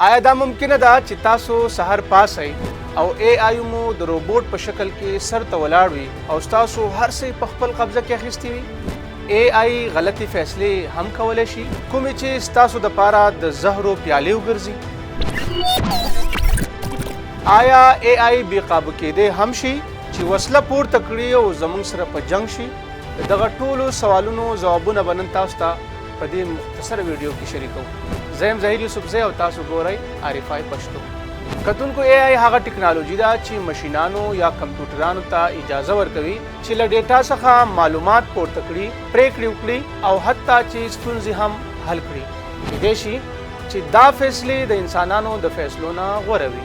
آیا دا ممکنه ده چې تاسو سحر پاسئ او اے آی مو د روبوټ په شکل کې سر ته ولاړ وي او تاسو هر څه په خپل قبضه کې اخیستی وي؟ اے آی غلطي فیصلې هم کولی شي، کومې چې ستاسو دپاره د زهرو پیالې وګرځي؟ آیا اے آی بې قابو کېدی هم شي چې وسله پورته کړي او زموږ سره په جنګ شي؟ د دغه ټولو سوالونو ځوابونه به نن تاسو ته په دې مختصره ویډیو کې شریکوو. زه یم ظهیر یوسفزی او تاسو ګورئ RFI پښتو. کتونکو اے آی هغه ټکنالوژي ده چې مشینانو یا کمپیوټرانو ته اجازه ورکوي چې له ډیټا څخه معلومات پورته کړي، پریکړې وکړي او حتی چې ستونزې هم حل کړي. کیدای شي چې دا فیصلې د انسانانو د فیصلو نه غوره وي.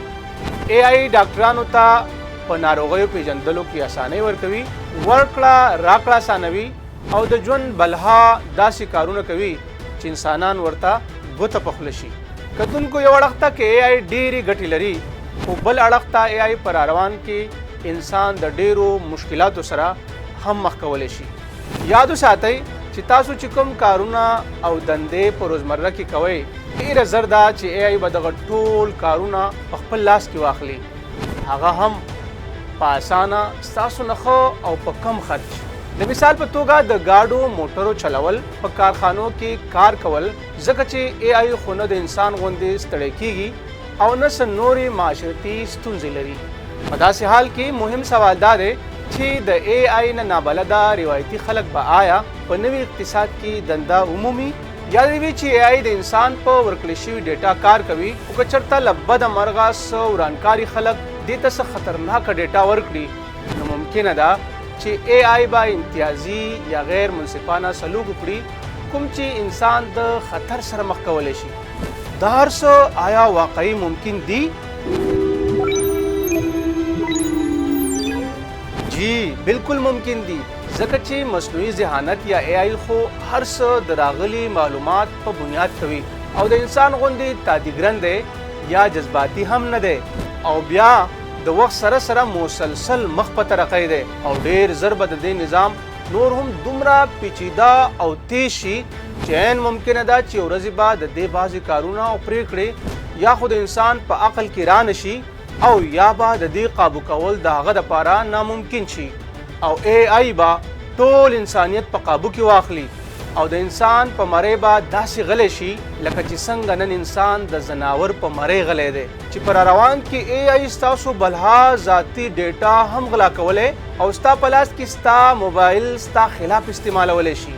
اے آی ډاکټرانو ته په ناروغیو پیژندلو کې اسانۍ ورکوي، ورکړه راکړه اسانوي او د ژوند بلها داسې کارونه کوي چې انسانان ورته ګوته په خوله شي. کتونکو یو اړخ ته کې اے آی ډېرې ګټې لري، خو بل اړخ ته اے آی په راروان کې انسان د ډېرو مشکلاتو سره هم مخ کولی شي. یاد وساتئ چې تاسو چې کوم کارونه او دندې په روزمره کې کوئ، ډېره زر ده چې اے آی به دغه ټول کارونه په خپل لاس کې واخلي، هغه هم په اسانه ستاسو نه ښه او په کم خرچ. د مثال په توګه د ګاډو موټرو چلول، په کارخانو کې کار کول، ځکه چې اے آی خو نه د انسان غوندې ستړی کیږي او نه څه نورې معاشرتي ستونزې لري. په داسې حال کې مهم سوال دا دی چې د اے آی نه نابلده روایتي خلک به آیا په نوي اقتصاد کې دنده ومومي؟ یا دې وي چې اے آی د انسان په ورکړل شوي ډیټا کار کوي او که چېرته له بده مرغه څه ورانکاري خلک دې ته څه خطرناکه ډیټا ورکړي، نو ممکنه ده چې اے آی با امتیازي یا غیر منصفانه سلوک وکړي، کوم چې انسان د خطر سره مخ کولی شي. دا هر څه آیا واقعي ممکن دي؟ جی بالکل ممکن دي، ځکه چې مصنوعي ذهانت یا اے آی خو هر څه د راغلي معلومات په بنیاد کوي او د انسان غوندې تادیګرن دی یا جذباتي هم نه دی، او بیا د وخت سره سره مسلسل مخ په ترقۍ دی او ډېر ژر به د دې نظام نور هم دومره پیچیده او تیز شي چې عین ممکنه ده چې ورځې به د دې بعضې کارونه او پرېکړې یا خو د انسان په عقل کې را نه شي او یا به د دې قابو کول د هغه دپاره ناممکن شي او اے آی به ټول انسانیت په قابو کې واخلي او د انسان په مرۍ به داسې غلی شي لکه چې څنګه نن انسان د ځناور په مرۍ غلی دی، چې په راروان کې اے آی ستاسو بلها ذاتي ډیټا هم غلا کولی او ستا په لاس کې ستا موبایل ستا خلاف استعمالولی شي.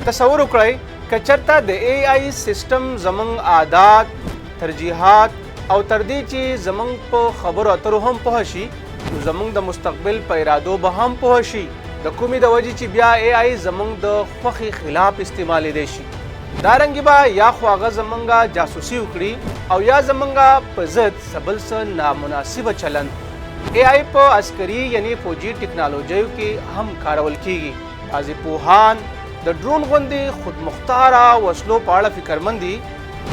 تصور وکړئ که چېرته د اے آی سیسټم زموږ عادات، ترجیحات او تر دې چې زموږ په خبرو اترو هم پوه شي، نو زموږ د مستقبل په ارادو به هم پوه شي، د کومې د وجې چې بیا اے آی زموږ د خوښې خلاف استعمالیدی شي. دارنګې به یا خو هغه زموږ جاسوسي وکړي او یا زموږ په ضد څه بل څه نامناسبه چلند. اے آی په عسکري یعنی فوجي ټکنالوژیو کې هم کارول کیږي. بعضې پوهان د ډرون غوندې خودمختاره وسلو په اړه فکرمند دي،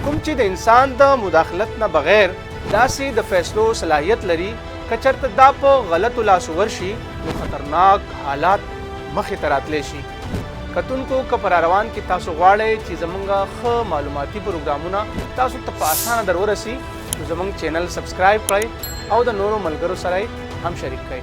کوم چې د انسان د مداخلت نه بغیر داسې د فیصلو صلاحیت لري که چېرته دا په غلطو لاسو ورشي نو خطرناک حالات مخې ته راتلی شي. کتونکو که په راروان کې تاسو غواړئ چې زموږ ښه معلوماتي پروګرامونه تاسو ته په اسانه در ورسي، نو زموږ چینل سبسکرایب کړئ او د نورو ملګرو سره هم شریک کړئ.